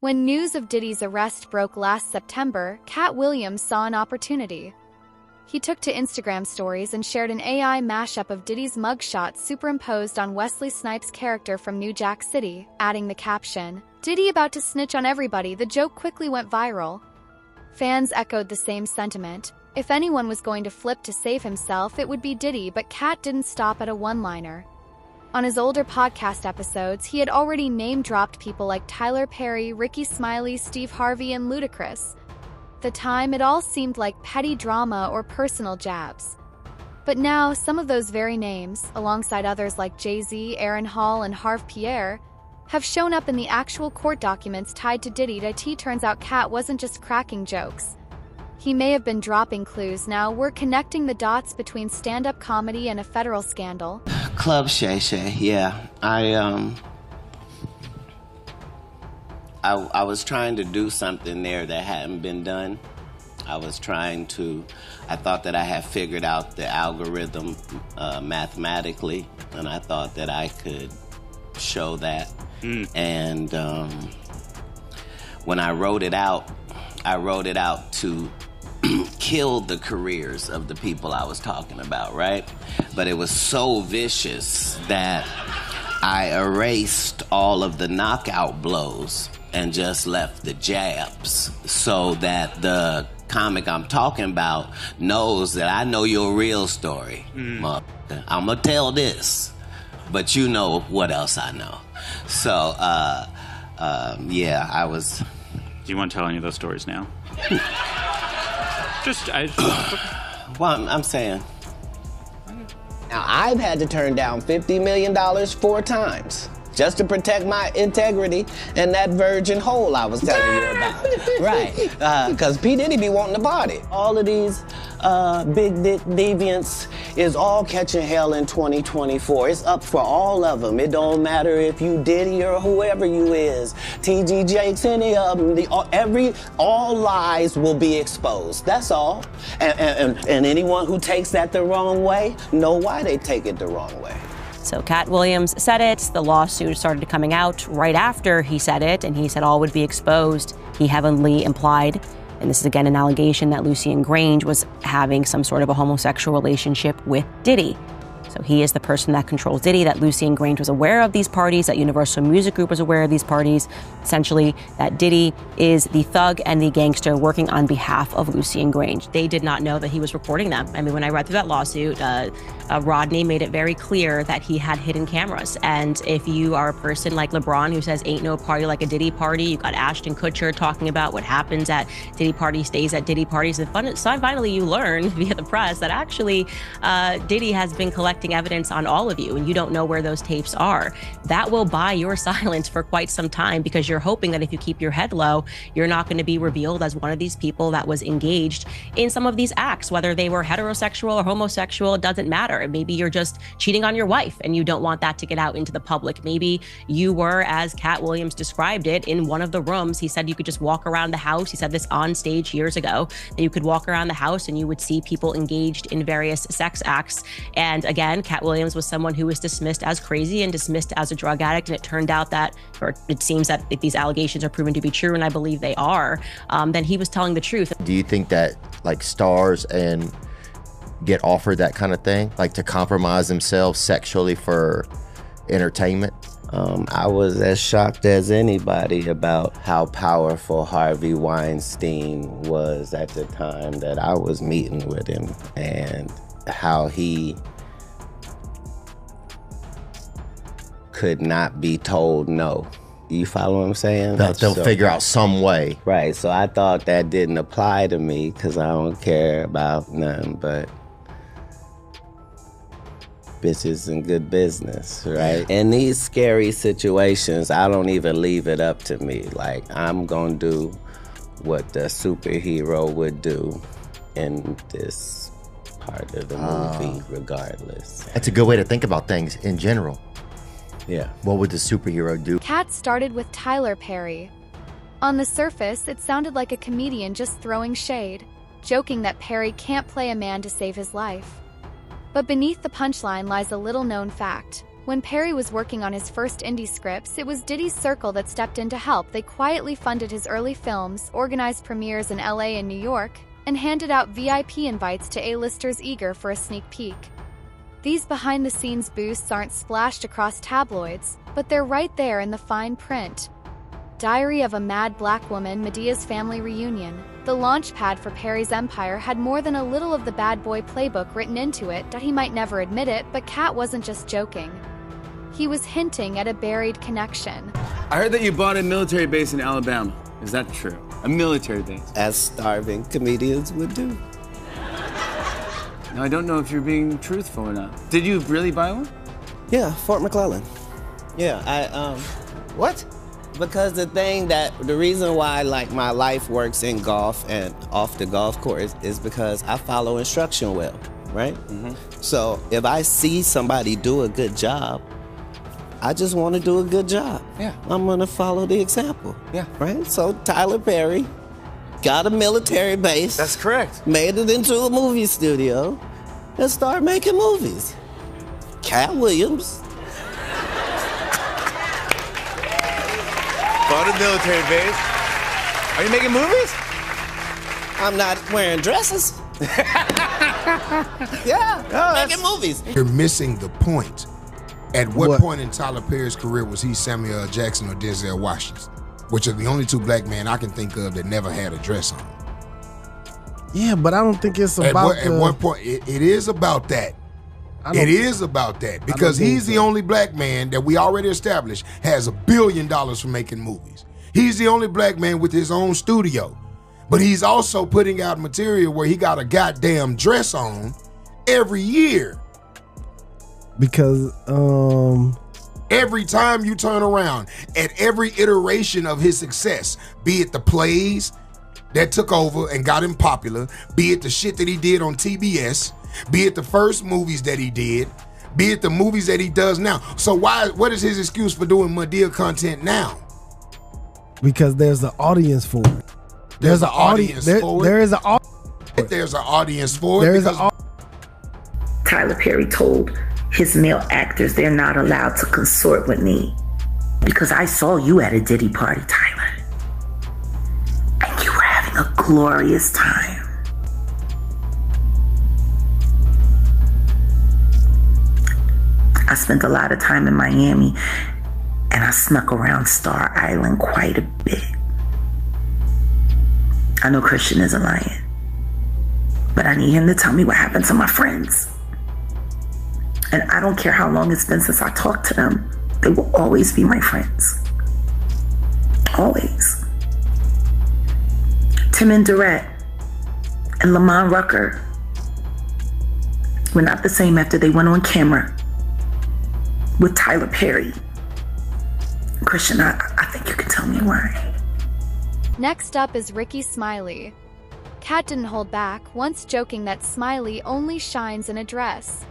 When news of Diddy's arrest broke last September, Katt Williams saw an opportunity. He took to Instagram stories and shared an AI mashup of Diddy's mugshot superimposed on Wesley Snipes' character from New Jack City, adding the caption, "Diddy about to snitch on everybody." The joke quickly went viral. Fans echoed the same sentiment. If anyone was going to flip to save himself, it would be Diddy, but Katt didn't stop at a one-liner. On his older podcast episodes, he had already name-dropped people like Tyler Perry, Ricky Smiley, Steve Harvey, and Ludacris. At the time, it all seemed like petty drama or personal jabs. But now, some of those very names, alongside others like Jay-Z, Aaron Hall, and Harve Pierre, have shown up in the actual court documents tied to Diddy. Turns out Katt wasn't just cracking jokes. He may have been dropping clues. Now we're connecting the dots between stand-up comedy and a federal scandal. Club Shay Shay, yeah. I was trying to do something there that hadn't been done. I thought that I had figured out the algorithm mathematically, and I thought that I could show that. And when I wrote it out to kill the careers of the people I was talking about, right? But it was so vicious that I erased all of the knockout blows and just left the jabs so that the comic I'm talking about knows that I know your real story. I'm gonna tell this, but you know what else I know. So, yeah, I was... Do you want to tell any of those stories now? Well, I'm saying. Now, I've had to turn down $50 million 4 times just to protect my integrity and that virgin hole I was telling you about. Right, because P. Diddy be wanting to party. All of these big dick deviants is all catching hell in 2024. It's up for all of them. It don't matter if you Diddy or whoever you is. T.G. Jakes, any of them. All lies will be exposed. That's all. And anyone who takes that the wrong way, know why they take it the wrong way. So Katt Williams said it. The lawsuit started coming out right after he said it, and he said all would be exposed. He heavily implied, and this is again an allegation, that Lucien Grange was having some sort of a homosexual relationship with Diddy. So he is the person that controls Diddy, that Lucien Grange was aware of these parties, that Universal Music Group was aware of these parties. Essentially, that Diddy is the thug and the gangster working on behalf of Lucien Grange. They did not know that he was recording them. I mean, when I read through that lawsuit, Rodney made it very clear that he had hidden cameras. And if you are a person like LeBron who says ain't no party like a Diddy party, you got Ashton Kutcher talking about what happens at Diddy parties stays at Diddy parties. And finally you learn via the press that actually Diddy has been collecting evidence on all of you, and you don't know where those tapes are. That will buy your silence for quite some time, because you're hoping that if you keep your head low, you're not going to be revealed as one of these people that was engaged in some of these acts, whether they were heterosexual or homosexual, it doesn't matter. Maybe you're just cheating on your wife and you don't want that to get out into the public. Maybe you were, as Katt Williams described it, in one of the rooms. He said you could just walk around the house. He said this on stage years ago, that you could walk around the house and you would see people engaged in various sex acts. And again, Katt Williams was someone who was dismissed as crazy and dismissed as a drug addict. And it turned out that, or it seems that if these allegations are proven to be true, and I believe they are, then he was telling the truth. Do you think that like stars and get offered that kind of thing, like to compromise themselves sexually for entertainment? I was as shocked as anybody about how powerful Harvey Weinstein was at the time that I was meeting with him, and how he could not be told no. You follow what I'm saying? They'll figure out some way. Right, so I thought that didn't apply to me because I don't care about nothing but bitches and good business, right? In these scary situations, I don't even leave it up to me. Like, I'm gonna do what the superhero would do in this part of the movie regardless. That's a good way to think about things in general. Yeah. What would the superhero do? Katt started with Tyler Perry. On the surface, it sounded like a comedian just throwing shade, joking that Perry can't play a man to save his life. But beneath the punchline lies a little-known fact. When Perry was working on his first indie scripts, it was Diddy's circle that stepped in to help. They quietly funded his early films, organized premieres in LA and New York, and handed out VIP invites to A-listers eager for a sneak peek. These behind-the-scenes boosts aren't splashed across tabloids, but they're right there in the fine print. Diary of a Mad Black Woman, Medea's Family Reunion. The launchpad for Perry's empire had more than a little of the bad boy playbook written into it that he might never admit it, but Katt wasn't just joking. He was hinting at a buried connection. I heard that you bought a military base in Alabama. Is that true? A military base? As starving comedians would do. Now, I don't know if you're being truthful or not. Did you really buy one? Yeah, Fort McClellan. Yeah, What? because the reason why like my life works in golf and off the golf course is because I follow instruction well, right? Mm-hmm. So if I see somebody do a good job, I just want to do a good job. Yeah. I'm gonna follow the example. Yeah. Right? So Tyler Perry got a military base. That's correct. Made it into a movie studio and started making movies. Katt Williams. Bought a military base. Are you making movies? I'm not wearing dresses. Yeah, making movies. You're missing the point. At what point in Tyler Perry's career was he Samuel L. Jackson or Denzel Washington? Which are the only two black men I can think of that never had a dress on. Yeah, but I don't think it's about At one point, it is about that. It is about that because he's the only black man that we already established has $1 billion for making movies. He's the only black man with his own studio. But he's also putting out material where he got a goddamn dress on every year. Because every time you turn around, at every iteration of his success, be it the plays that took over and got him popular, be it the shit that he did on TBS, be it the first movies that he did, be it the movies that he does now. So what is his excuse for doing Madea content now? Because there's an audience for it. There's an audience for it. There is an There's an audience for it. Tyler Perry told his male actors they're not allowed to consort with me because I saw you at a Diddy party, Tyler. And you were having a glorious time. I spent a lot of time in Miami and I snuck around Star Island quite a bit. I know Christian isn't lying, but I need him to tell me what happened to my friends. And I don't care how long it's been since I talked to them. They will always be my friends. Always. Tim and Durrett and Lamont Rucker were not the same after they went on camera with Tyler Perry. Christian, I think you can tell me why. Next up is Ricky Smiley. Katt didn't hold back, once joking that Smiley only shines in a dress.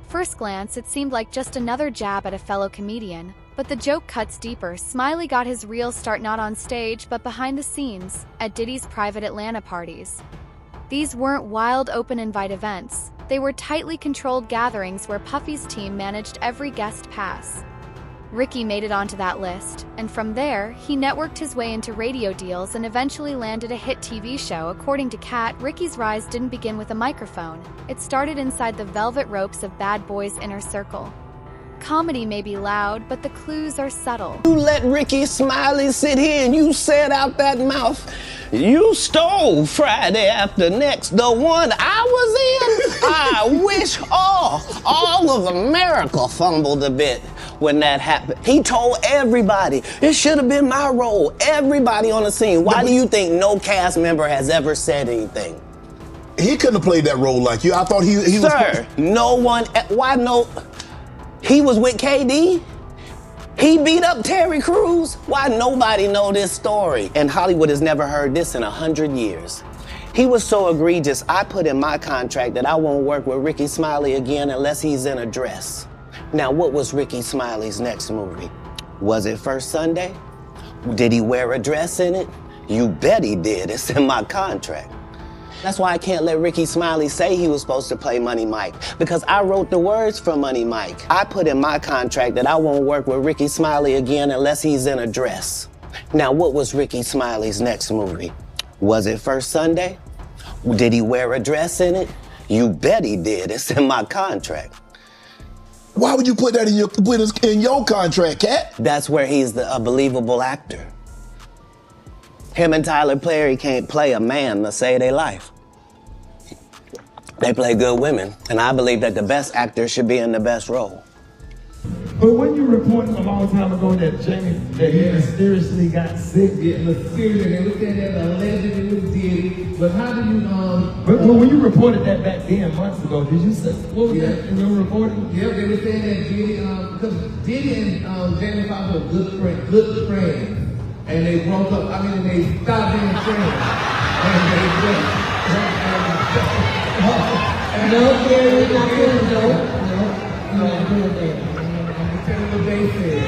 First glance, it seemed like just another jab at a fellow comedian, but the joke cuts deeper. Smiley got his real start not on stage, but behind the scenes, at Diddy's private Atlanta parties. These weren't wild open-invite events. They were tightly controlled gatherings where Puffy's team managed every guest pass. Ricky made it onto that list, and from there, he networked his way into radio deals and eventually landed a hit TV show. According to Katt, Ricky's rise didn't begin with a microphone. It started inside the velvet ropes of Bad Boy's inner circle. Comedy may be loud, but the clues are subtle. You let Ricky Smiley sit here and you said out that mouth, you stole Friday After Next, the one I was in. I wish all of America fumbled a bit when that happened. He told everybody, it should have been my role. Everybody on the scene. Why do you think no cast member has ever said anything? He couldn't have played that role like you. I thought he was... Sir, no one... Why no... He was with KD. He beat up Terry Crews. Why nobody know this story? And Hollywood has never heard this in 100 years. He was so egregious, I put in my contract that I won't work with Ricky Smiley again unless he's in a dress. Now, what was Ricky Smiley's next movie? Was it First Sunday? Did he wear a dress in it? You bet he did. It's in my contract. That's why I can't let Ricky Smiley say he was supposed to play Money Mike, because I wrote the words for Money Mike. I put in my contract that I won't work with Ricky Smiley again unless he's in a dress. Now, what was Ricky Smiley's next movie? Was it First Sunday? Did he wear a dress in it? You bet he did. It's in my contract. Why would you put that in your contract, Katt? That's where he's a believable actor. Him and Tyler Perry can't play a man to save their life. They play good women, and I believe that the best actor should be in the best role. But when you reported a long time ago that Jamie, that he mysteriously got sick, mysterious, and we said that allegedly was Diddy. But how do you But when you reported that back then months ago, did you say what was that in your reporting? Yeah, they were saying that Diddy, because Diddy and Jamie Foxx were good friends, and they broke up. I mean, they stopped being friends, and they just. No, Gary, not good, no. No, good there. What they said.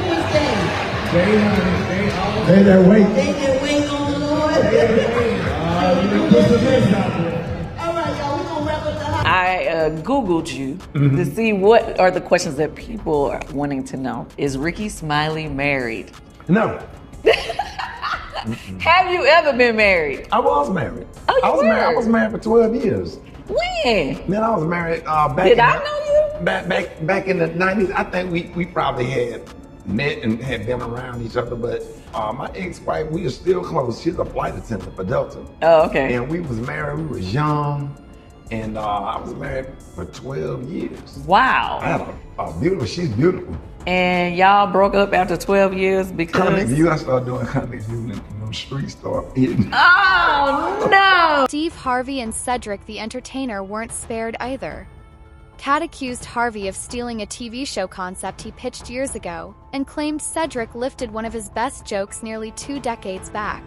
Who's they? They that wait. They that wait on the Lord. You put the mess out there. All right, y'all, we're gonna wrap up the house. I Googled you to see what are the questions that people are wanting to know. Is Ricky Smiley married? No. Have you ever been married? I was married. Oh, I was married for 12 years. When? Man, I was married back Did I know you? Back in the 90s. I think we probably had met and had been around each other, but my ex-wife, we are still close. She's a flight attendant for Delta. Oh, okay. And we was married, we was young, and I was married for 12 years. Wow. I had a beautiful, she's beautiful. And y'all broke up after 12 years because... Comic View, I started doing Comic View and them streets started hitting. Oh, no! Steve Harvey and Cedric the Entertainer weren't spared either. Katt accused Harvey of stealing a TV show concept he pitched years ago and claimed Cedric lifted one of his best jokes nearly 2 decades back.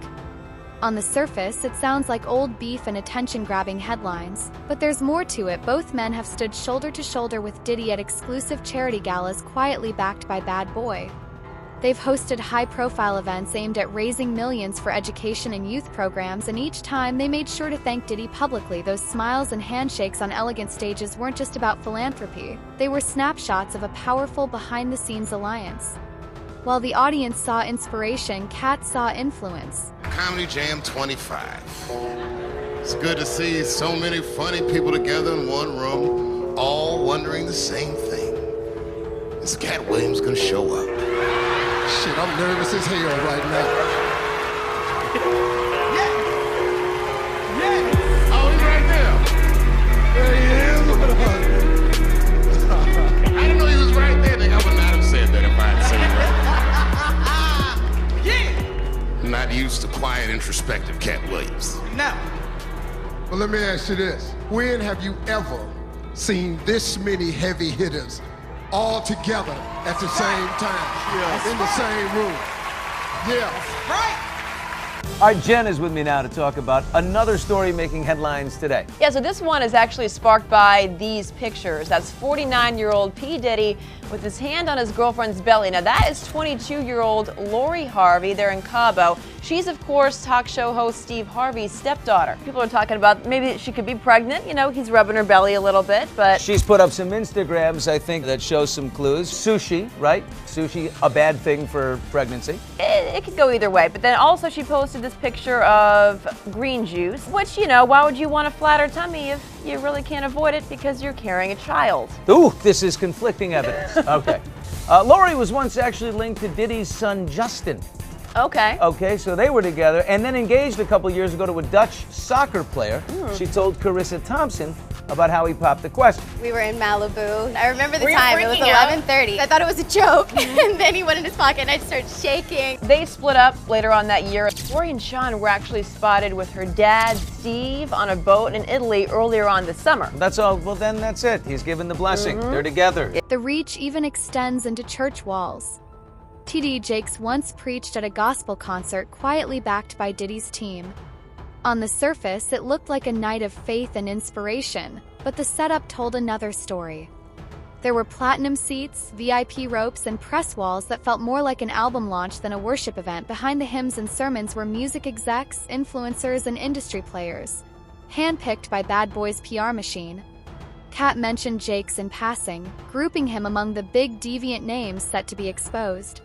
On the surface, it sounds like old beef and attention-grabbing headlines, but there's more to it. Both men have stood shoulder to shoulder with Diddy at exclusive charity galas quietly backed by Bad Boy. They've hosted high-profile events aimed at raising millions for education and youth programs, and each time they made sure to thank Diddy publicly. Those smiles and handshakes on elegant stages weren't just about philanthropy. They were snapshots of a powerful behind-the-scenes alliance. While the audience saw inspiration, Katt saw influence. Comedy Jam 25. It's good to see so many funny people together in one room, all wondering the same thing. Is Katt Williams gonna show up? Shit, I'm nervous as hell right now. Yeah! Oh, he's right there. There he is. I didn't know he was right there. I would not have said that if I had seen him. Not used to quiet, introspective Katt Williams. No. Well, let me ask you this. When have you ever seen this many heavy hitters all together at the same time, in the same room? Yeah. Right. All right, Jen is with me now to talk about another story making headlines today. Yeah, so this one is actually sparked by these pictures. That's 49-year-old P. Diddy with his hand on his girlfriend's belly. Now that is 22-year-old Lori Harvey. They're in Cabo. She's, of course, talk show host Steve Harvey's stepdaughter. People are talking about maybe she could be pregnant. You know, he's rubbing her belly a little bit, but... She's put up some Instagrams, I think, that show some clues. Sushi, right? Sushi, a bad thing for pregnancy. It could go either way. But then also she posted this picture of green juice, which, you know, why would you want a flatter tummy if you really can't avoid it because you're carrying a child? Ooh, this is conflicting evidence. Okay. Lori was once actually linked to Diddy's son, Justin. Okay. Okay, so they were together and then engaged a couple years ago to a Dutch soccer player. She told Carissa Thompson about how he popped the question. We were in Malibu. I remember the Were you time. It was freaking out? 11:30. I thought it was a joke, and then he went in his pocket, and I just started shaking. They split up later on that year. Lori and Sean were actually spotted with her dad, Steve, on a boat in Italy earlier on this summer. That's all. Well, then that's it. He's given the blessing. They're together. The reach even extends into church walls. T.D. Jakes once preached at a gospel concert quietly backed by Diddy's team. On the surface, it looked like a night of faith and inspiration, but the setup told another story. There were platinum seats, VIP ropes, and press walls that felt more like an album launch than a worship event. Behind the hymns and sermons were music execs, influencers, and industry players. handpicked by Bad Boy's PR machine. Katt mentioned Jakes in passing, grouping him among the big deviant names set to be exposed.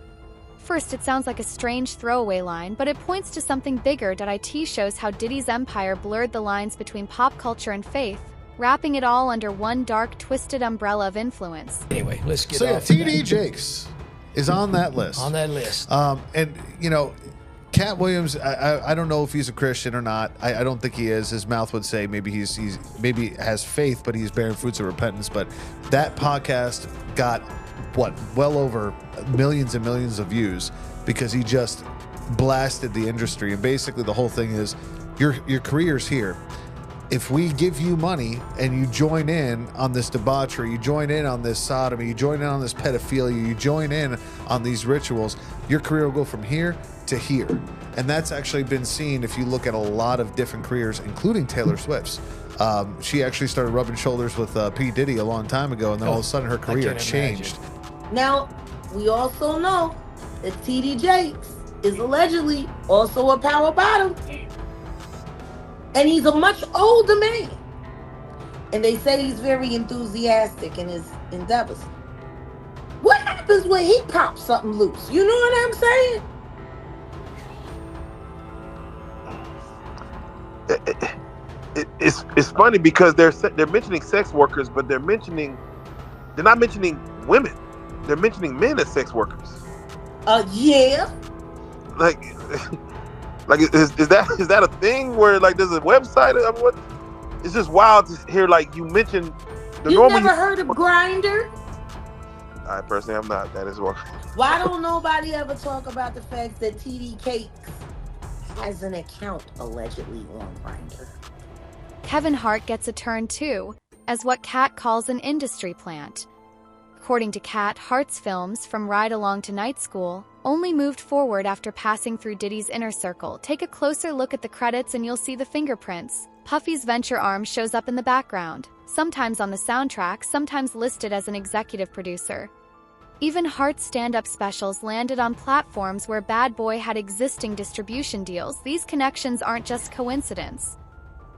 First, it sounds like a strange throwaway line, but it points to something bigger. It shows how Diddy's empire blurred the lines between pop culture and faith, wrapping it all under one dark, twisted umbrella of influence. Anyway, let's get So yeah, off to TD that. Jakes is on that list. On that list. And, you know, Katt Williams, I don't know if he's a Christian or not. I don't think he is. His mouth would say maybe he's maybe has faith, but he's bearing fruits of repentance. But that podcast got well over millions and millions of views because he just blasted the industry. And basically the whole thing is your career's here. If we give you money and you join in on this debauchery, you join in on this sodomy, you join in on this pedophilia, you join in on these rituals, your career will go from here to here. And that's actually been seen if you look at a lot of different careers, including Taylor Swift's. She actually started rubbing shoulders with P. Diddy a long time ago, and then all of a sudden her career changed. Now, we also know that TD Jakes is allegedly also a power bottom. And he's a much older man. And they say he's very enthusiastic in his endeavors. What happens when he pops something loose? You know what I'm saying? It's funny because they're mentioning sex workers, but they're not mentioning women. They're mentioning men as sex workers. Yeah. Like is that a thing where like there's a website? I mean, what? It's just wild to hear like you mention the You normal. never heard of Grindr? I personally have not. That is what. Why don't nobody ever talk about the fact that TD Jakes has an account allegedly on Grindr? Kevin Hart gets a turn too, as what Katt calls an industry plant. According to Katt, Hart's films, from Ride Along to Night School, only moved forward after passing through Diddy's inner circle. Take a closer look at the credits and you'll see the fingerprints. Puffy's venture arm shows up in the background, sometimes on the soundtrack, sometimes listed as an executive producer. Even Hart's stand-up specials landed on platforms where Bad Boy had existing distribution deals. These connections aren't just coincidence.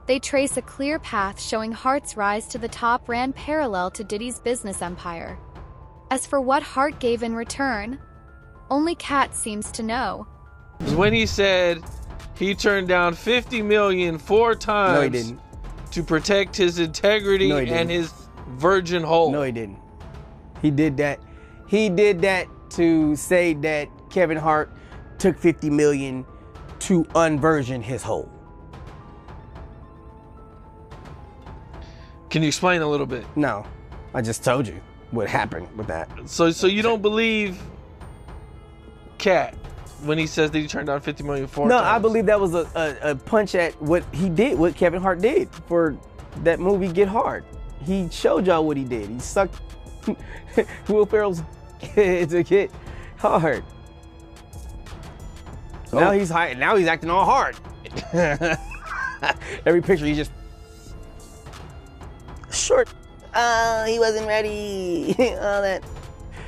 They trace a clear path showing Hart's rise to the top ran parallel to Diddy's business empire. As for what Hart gave in return, only Katt seems to know. When he said he turned down $50 million 4 times No, he didn't. to protect his integrity No, he didn't. and his virgin hole. No, he didn't. He did that. He did that to say that Kevin Hart took $50 million to unvirgin his hole. Can you explain a little bit? No, I just told you what happened with that. So you don't believe Katt when he says that he turned down $50 million 4 No, times? I believe that was a punch at what he did, what Kevin Hart did for that movie Get Hard. He showed y'all what he did. He sucked Will Ferrell's to get hard. Now he's high. Now he's acting all hard. Every picture he just short. He wasn't ready. All that.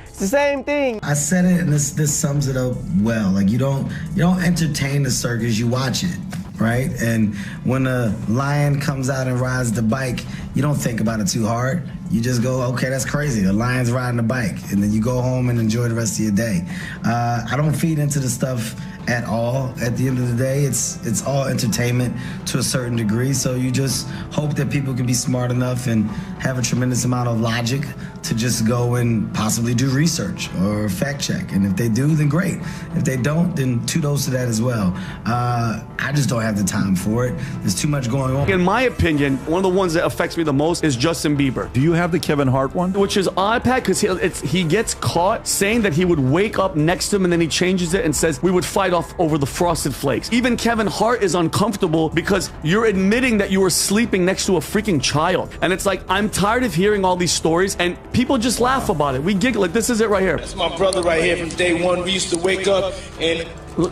It's the same thing. I said it, and this sums it up well. Like you don't entertain the circus, you watch it, right? And when a lion comes out and rides the bike, you don't think about it too hard. You just go, okay, that's crazy. The lion's riding the bike, and then you go home and enjoy the rest of your day. I don't feed into the stuff at all. At the end of the day, it's all entertainment to a certain degree. So you just hope that people can be smart enough and have a tremendous amount of logic to just go and possibly do research or fact check. And if they do, then great. If they don't, then kudos to that as well. I just don't have the time for it. There's too much going on. In my opinion, one of the ones that affects me the most is Justin Bieber. Do you have the Kevin Hart one? Which is odd, Pat, because he gets caught saying that he would wake up next to him and then he changes it and says we would fight off over the Frosted Flakes. Even Kevin Hart is uncomfortable because you're admitting that you were sleeping next to a freaking child. And it's like, I'm tired of hearing all these stories and people just laugh about it. We giggle like this is it right here. That's my brother right here from day one. We used to wake up and,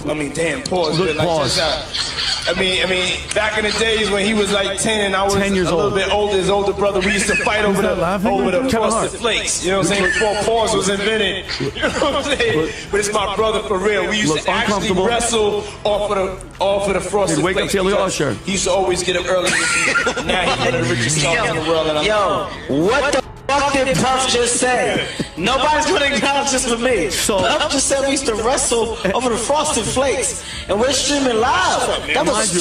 I mean, damn, pause. Look, like, pause. check this out. I mean, back in the days when he was like 10 and I was 10 years a little old. bit older, his older brother, we used to fight over the Frosted Flakes. You know what I'm saying? Before pause was invented. You know what I'm saying? But it's my brother for real. We used to actually wrestle off of the Frosted He'd wake up Flakes. to your Usher. He used to always get up early. Now he's one of the richest songs in the world. And What the fuck did Puff just say? Nobody's gonna acknowledge this for me. Puff just said we used to wrestle over the Frosted Flakes, and we're streaming live. That was